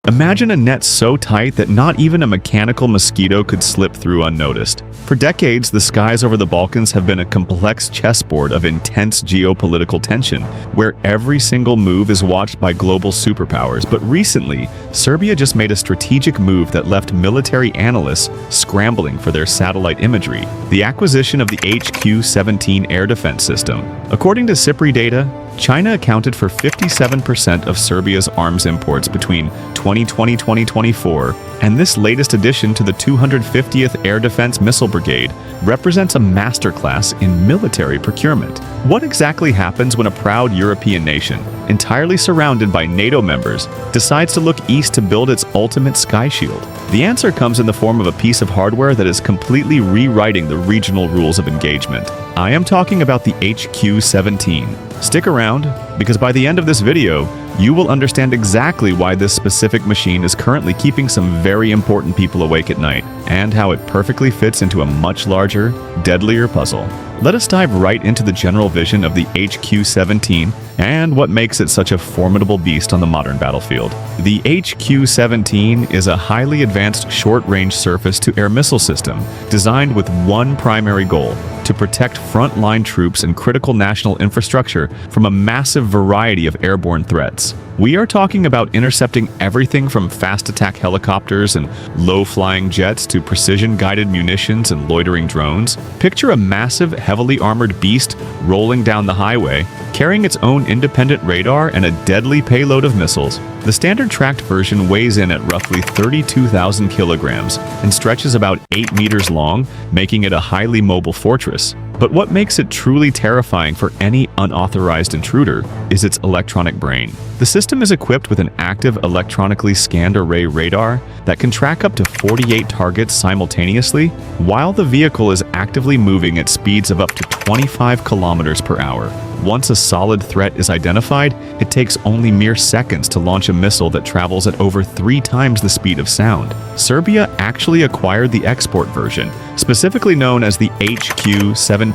Imagine a net so tight that not even a mechanical mosquito could slip through unnoticed. For decades, the skies over the Balkans have been a complex chessboard of intense geopolitical tension, where every single move is watched by global superpowers. But recently, Serbia just made a strategic move that left military analysts scrambling for their satellite imagery: the acquisition of the HQ-17 air defense system. According to SIPRI data, China accounted for 57% of Serbia's arms imports between 2020-2024, and this latest addition to the 250th Air Defense Missile Brigade represents a masterclass in military procurement. What exactly happens when a proud European nation, entirely surrounded by NATO members, decides to look east to build its ultimate sky shield? The answer comes in the form of a piece of hardware that is completely rewriting the regional rules of engagement. I am talking about the HQ-17. Stick around, because by the end of this video, you will understand exactly why this specific machine is currently keeping some very important people awake at night, and how it perfectly fits into a much larger, deadlier puzzle. Let us dive right into the general vision of the HQ-17 and what makes it such a formidable beast on the modern battlefield. The HQ-17 is a highly advanced short-range surface-to-air missile system designed with one primary goal: to protect frontline troops and critical national infrastructure from a massive variety of airborne threats. We are talking about intercepting everything from fast attack helicopters and low-flying jets to precision-guided munitions and loitering drones. Picture a massive, heavily armored beast rolling down the highway, carrying its own independent radar and a deadly payload of missiles. The standard tracked version weighs in at roughly 32,000 kilograms and stretches about 8 meters long, making it a highly mobile fortress. But what makes it truly terrifying for any unauthorized intruder is its electronic brain. The system is equipped with an active electronically scanned array radar that can track up to 48 targets simultaneously, while the vehicle is actively moving at speeds of up to 25 kilometers per hour. Once a solid threat is identified, it takes only mere seconds to launch a missile that travels at over 3 times the speed of sound. Serbia actually acquired the export version, specifically known as the HQ-17AE.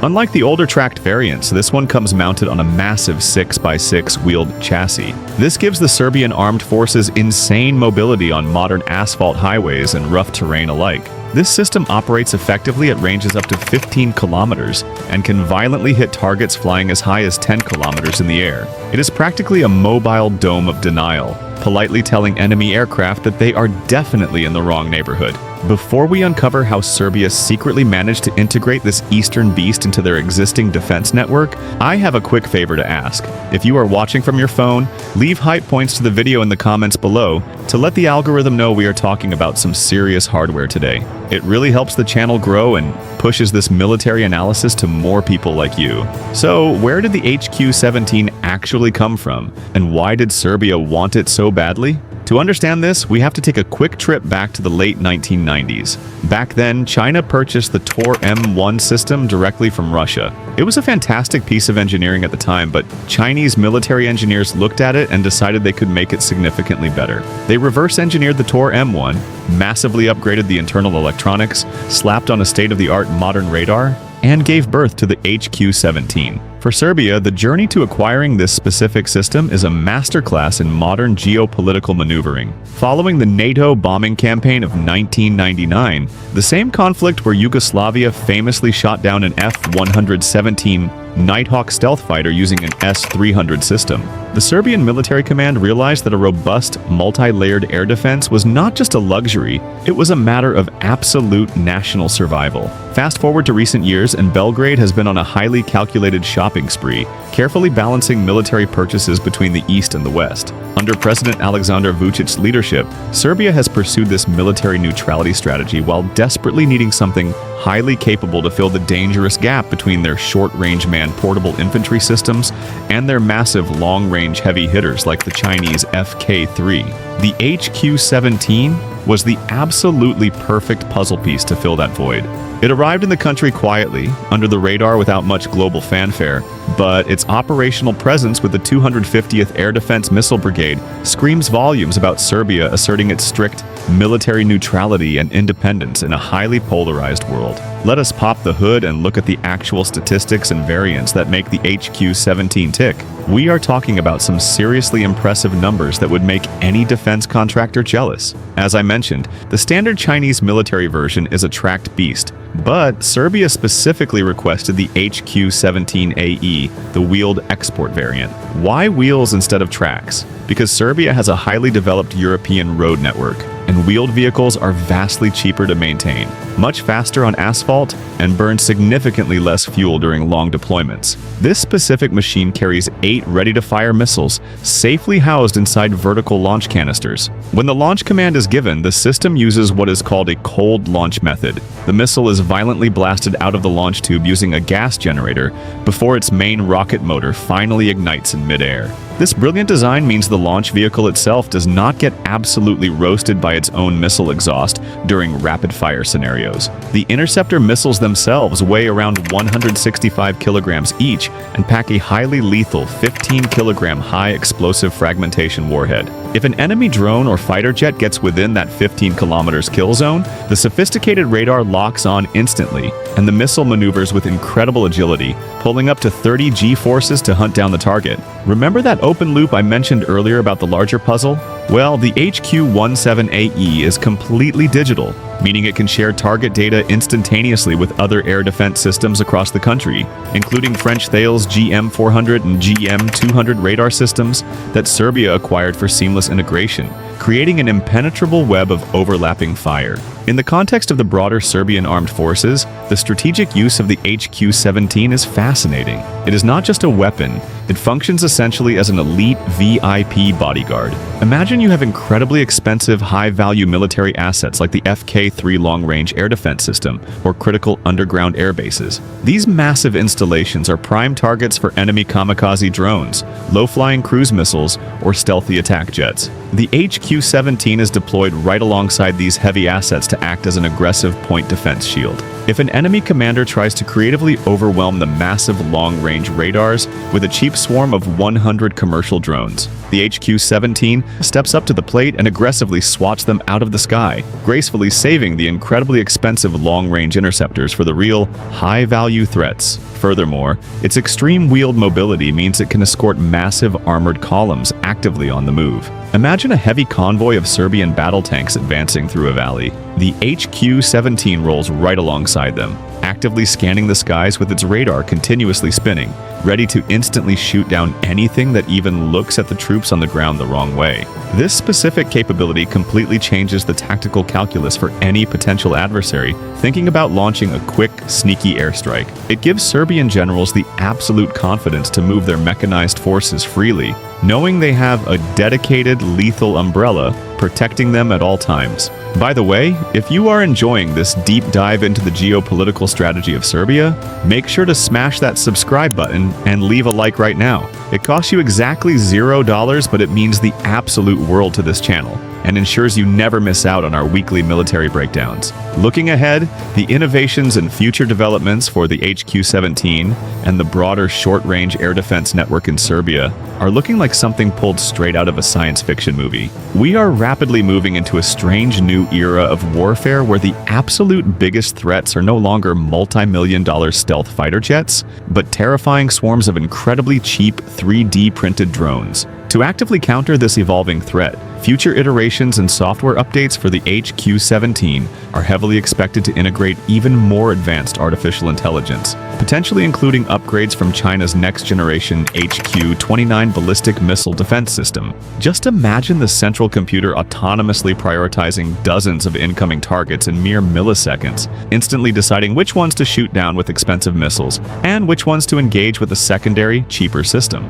Unlike the older tracked variants, this one comes mounted on a massive 6x6 wheeled chassis. This gives the Serbian Armed Forces insane mobility on modern asphalt highways and rough terrain alike. This system operates effectively at ranges up to 15 kilometers and can violently hit targets flying as high as 10 kilometers in the air. It is practically a mobile dome of denial, politely telling enemy aircraft that they are definitely in the wrong neighborhood. Before we uncover how Serbia secretly managed to integrate this eastern beast into their existing defense network, I have a quick favor to ask. If you are watching from your phone, leave hype points to the video in the comments below to let the algorithm know we are talking about some serious hardware today. It really helps the channel grow and pushes this military analysis to more people like you. So, where did the HQ-17 actually come from, and why did Serbia want it so badly? To understand this, we have to take a quick trip back to the late 1990s. Back then, China purchased the Tor M1 system directly from Russia. It was a fantastic piece of engineering at the time, but Chinese military engineers looked at it and decided they could make it significantly better. They reverse-engineered the Tor M1, massively upgraded the internal electronics, slapped on a state-of-the-art modern radar, and gave birth to the HQ-17. For Serbia, the journey to acquiring this specific system is a masterclass in modern geopolitical maneuvering. Following the NATO bombing campaign of 1999, the same conflict where Yugoslavia famously shot down an F-117 Nighthawk stealth fighter using an S-300 system, the Serbian military command realized that a robust, multi-layered air defense was not just a luxury, it was a matter of absolute national survival. Fast forward to recent years, and Belgrade has been on a highly calculated shopping spree, carefully balancing military purchases between the East and the West. Under President Aleksandar Vucic's leadership, Serbia has pursued this military neutrality strategy while desperately needing something highly capable to fill the dangerous gap between their short-range man-portable infantry systems and their massive long-range heavy hitters like the Chinese FK-3. The HQ-17 was the absolutely perfect puzzle piece to fill that void. It arrived in the country quietly, under the radar without much global fanfare, but its operational presence with the 250th Air Defense Missile Brigade screams volumes about Serbia asserting its strict military neutrality and independence in a highly polarized world. Let us pop the hood and look at the actual statistics and variants that make the HQ-17 tick. We are talking about some seriously impressive numbers that would make any defense contractor jealous. As I mentioned, the standard Chinese military version is a tracked beast, but Serbia specifically requested the HQ-17AE, the wheeled export variant. Why wheels instead of tracks? Because Serbia has a highly developed European road network, and wheeled vehicles are vastly cheaper to maintain, much faster on asphalt, and burn significantly less fuel during long deployments. This specific machine carries 8 ready-to-fire missiles, safely housed inside vertical launch canisters. When the launch command is given, the system uses what is called a cold launch method. The missile is violently blasted out of the launch tube using a gas generator before its main rocket motor finally ignites in midair. This brilliant design means the launch vehicle itself does not get absolutely roasted by its own missile exhaust during rapid-fire scenarios. The interceptor missiles themselves weigh around 165 kilograms each and pack a highly lethal 15-kilogram high-explosive fragmentation warhead. If an enemy drone or fighter jet gets within that 15 kilometers kill zone, the sophisticated radar locks on instantly, and the missile maneuvers with incredible agility, pulling up to 30 G-forces to hunt down the target. Remember that open loop I mentioned earlier about the larger puzzle? Well, the HQ-17AE is completely digital, meaning it can share target data instantaneously with other air defense systems across the country, including French Thales GM400 and GM200 radar systems that Serbia acquired for seamless integration, creating an impenetrable web of overlapping fire. In the context of the broader Serbian Armed Forces, the strategic use of the HQ-17 is fascinating. It is not just a weapon, it functions essentially as an elite VIP bodyguard. Imagine you have incredibly expensive, high-value military assets like the FK-3 long-range air defense system or critical underground air bases. These massive installations are prime targets for enemy kamikaze drones, low-flying cruise missiles, or stealthy attack jets. The HQ-17 is deployed right alongside these heavy assets to act as an aggressive point defense shield. If an enemy commander tries to creatively overwhelm the massive long-range radars with a cheap swarm of 100 commercial drones, the HQ-17 steps up to the plate and aggressively swats them out of the sky, gracefully saving the incredibly expensive long-range interceptors for the real, high-value threats. Furthermore, its extreme wheeled mobility means it can escort massive armored columns actively on the move. Imagine a heavy convoy of Serbian battle tanks advancing through a valley. The HQ-17 rolls right alongside them, actively scanning the skies with its radar continuously spinning, ready to instantly shoot down anything that even looks at the troops on the ground the wrong way. This specific capability completely changes the tactical calculus for any potential adversary thinking about launching a quick, sneaky airstrike. It gives Serbian generals the absolute confidence to move their mechanized forces freely, knowing they have a dedicated, lethal umbrella protecting them at all times. By the way, if you are enjoying this deep dive into the geopolitical strategy of Serbia, make sure to smash that subscribe button and leave a like right now. It costs you exactly $0, but it means the absolute world to this channel and ensures you never miss out on our weekly military breakdowns. Looking ahead, the innovations and future developments for the HQ-17 and the broader short-range air defense network in Serbia are looking like something pulled straight out of a science fiction movie. We are rapidly moving into a strange new era of warfare where the absolute biggest threats are no longer multi-million-dollar stealth fighter jets, but terrifying swarms of incredibly cheap 3D printed drones. To actively counter this evolving threat, future iterations and software updates for the HQ-17 are heavily expected to integrate even more advanced artificial intelligence, potentially including upgrades from China's next-generation HQ-29 ballistic missile defense system. Just imagine the central computer autonomously prioritizing dozens of incoming targets in mere milliseconds, instantly deciding which ones to shoot down with expensive missiles and which ones to engage with a secondary, cheaper system.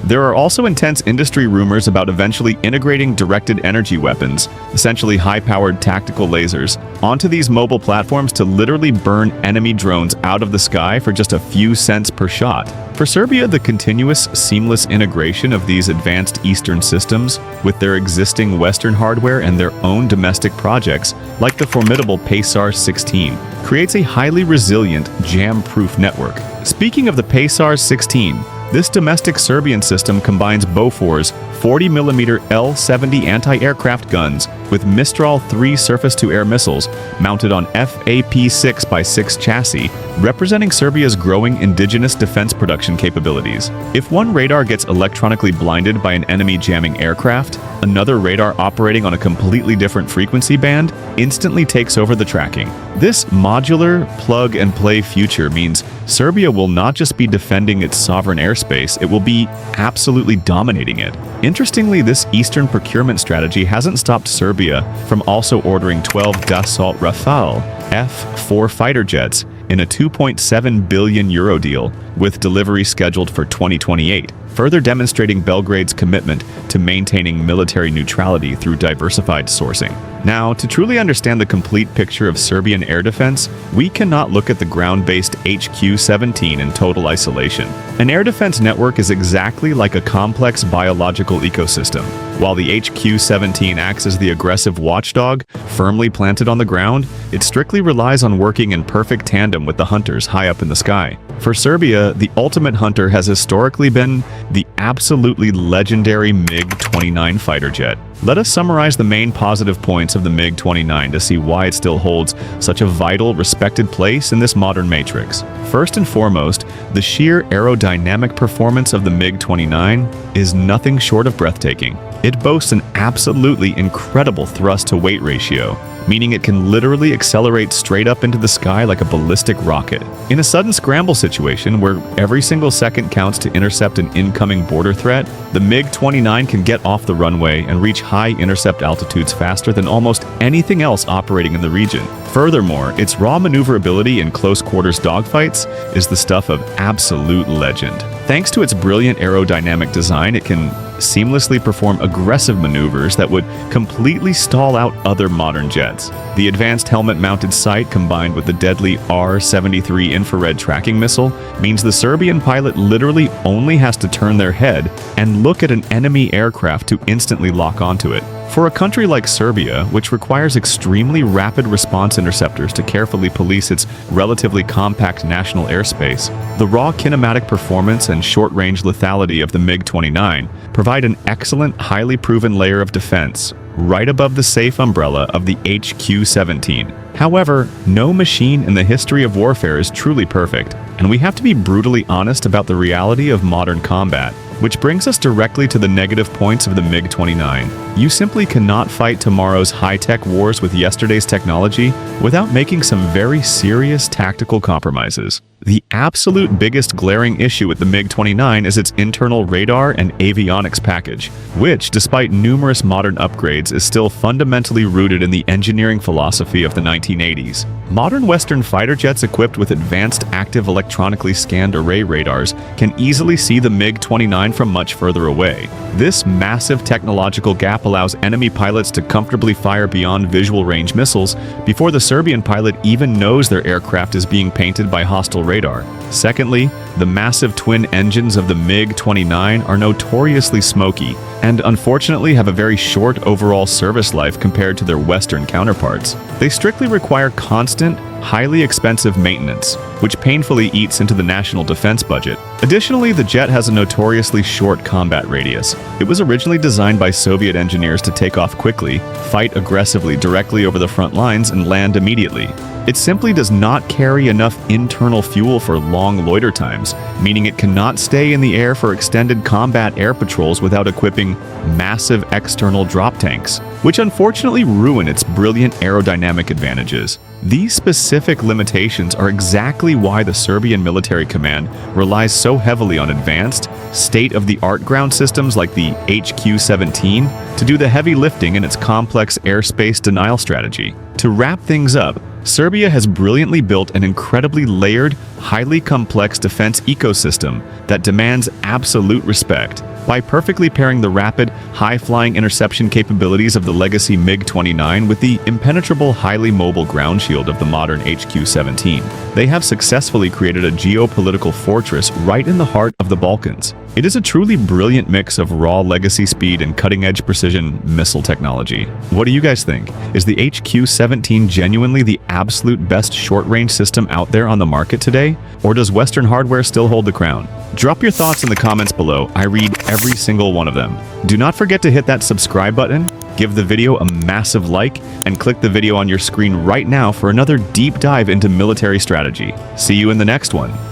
There are also intense industry rumors about eventually integrating directed energy weapons, essentially high-powered tactical lasers, onto these mobile platforms to literally burn enemy drones out of the sky for just a few cents per shot. For Serbia, the continuous, seamless integration of these advanced Eastern systems with their existing Western hardware and their own domestic projects, like the formidable HQ-16, creates a highly resilient, jam-proof network. Speaking of the HQ-16, this domestic Serbian system combines Bofor's 40mm L-70 anti-aircraft guns with Mistral 3 surface-to-air missiles mounted on FAP-6x6 chassis, representing Serbia's growing indigenous defense production capabilities. If one radar gets electronically blinded by an enemy jamming aircraft, another radar operating on a completely different frequency band instantly takes over the tracking. This modular, plug-and-play future means Serbia will not just be defending its sovereign airspace, it will be absolutely dominating it. Interestingly, this Eastern procurement strategy hasn't stopped Serbia from also ordering 12 Dassault Rafale F-4 fighter jets in a €2.7 billion deal, with delivery scheduled for 2028, further demonstrating Belgrade's commitment to maintaining military neutrality through diversified sourcing. Now, to truly understand the complete picture of Serbian air defense, we cannot look at the ground-based HQ-17 in total isolation. An air defense network is exactly like a complex biological ecosystem. While the HQ-17 acts as the aggressive watchdog, firmly planted on the ground, it strictly relies on working in perfect tandem with the hunters high up in the sky. For Serbia, the ultimate hunter has historically been the absolutely legendary MiG-29 fighter jet. Let us summarize the main positive points of the MiG-29 to see why it still holds such a vital, respected place in this modern matrix. First and foremost, the sheer aerodynamic performance of the MiG-29 is nothing short of breathtaking. It boasts an absolutely incredible thrust-to-weight ratio, meaning it can literally accelerate straight up into the sky like a ballistic rocket. In a sudden scramble situation where every single second counts to intercept an incoming border threat, the MiG-29 can get off the runway and reach high intercept altitudes faster than almost anything else operating in the region. Furthermore, its raw maneuverability in close-quarters dogfights is the stuff of absolute legend. Thanks to its brilliant aerodynamic design, it can seamlessly perform aggressive maneuvers that would completely stall out other modern jets. The advanced helmet-mounted sight combined with the deadly R-73 infrared tracking missile means the Serbian pilot literally only has to turn their head and look at an enemy aircraft to instantly lock onto it. For a country like Serbia, which requires extremely rapid response interceptors to carefully police its relatively compact national airspace, the raw kinematic performance and short-range lethality of the MiG-29 provide an excellent, highly proven layer of defense right above the safe umbrella of the HQ-17. However, no machine in the history of warfare is truly perfect, and we have to be brutally honest about the reality of modern combat. Which brings us directly to the negative points of the MiG-29. You simply cannot fight tomorrow's high-tech wars with yesterday's technology without making some very serious tactical compromises. The absolute biggest glaring issue with the MiG-29 is its internal radar and avionics package, which, despite numerous modern upgrades, is still fundamentally rooted in the engineering philosophy of the 1980s. Modern Western fighter jets equipped with advanced active electronically scanned array radars can easily see the MiG-29 from much further away. This massive technological gap allows enemy pilots to comfortably fire beyond visual range missiles before the Serbian pilot even knows their aircraft is being painted by hostile radar. Secondly, the massive twin engines of the MiG-29 are notoriously smoky and unfortunately have a very short overall service life compared to their Western counterparts. They strictly require constant, highly expensive maintenance, which painfully eats into the national defense budget. Additionally, the jet has a notoriously short combat radius. It was originally designed by Soviet engineers to take off quickly, fight aggressively directly over the front lines, and land immediately. It simply does not carry enough internal fuel for long loiter times, meaning it cannot stay in the air for extended combat air patrols without equipping massive external drop tanks, which unfortunately ruin its brilliant aerodynamic advantages. These specific limitations are exactly why the Serbian military command relies so heavily on advanced, state-of-the-art ground systems like the HQ-17 to do the heavy lifting in its complex airspace denial strategy. To wrap things up, Serbia has brilliantly built an incredibly layered, highly complex defense ecosystem that demands absolute respect. By perfectly pairing the rapid, high-flying interception capabilities of the legacy MiG-29 with the impenetrable, highly mobile ground shield of the modern HQ-17, they have successfully created a geopolitical fortress right in the heart of the Balkans. It is a truly brilliant mix of raw legacy speed and cutting-edge precision missile technology. What do you guys think? Is the HQ-17 genuinely the absolute best short-range system out there on the market today? Or does Western hardware still hold the crown? Drop your thoughts in the comments below. I read every single one of them. Do not forget to hit that subscribe button, Give the video a massive like and click the video on your screen right now for another deep dive into military strategy. See you in the next one.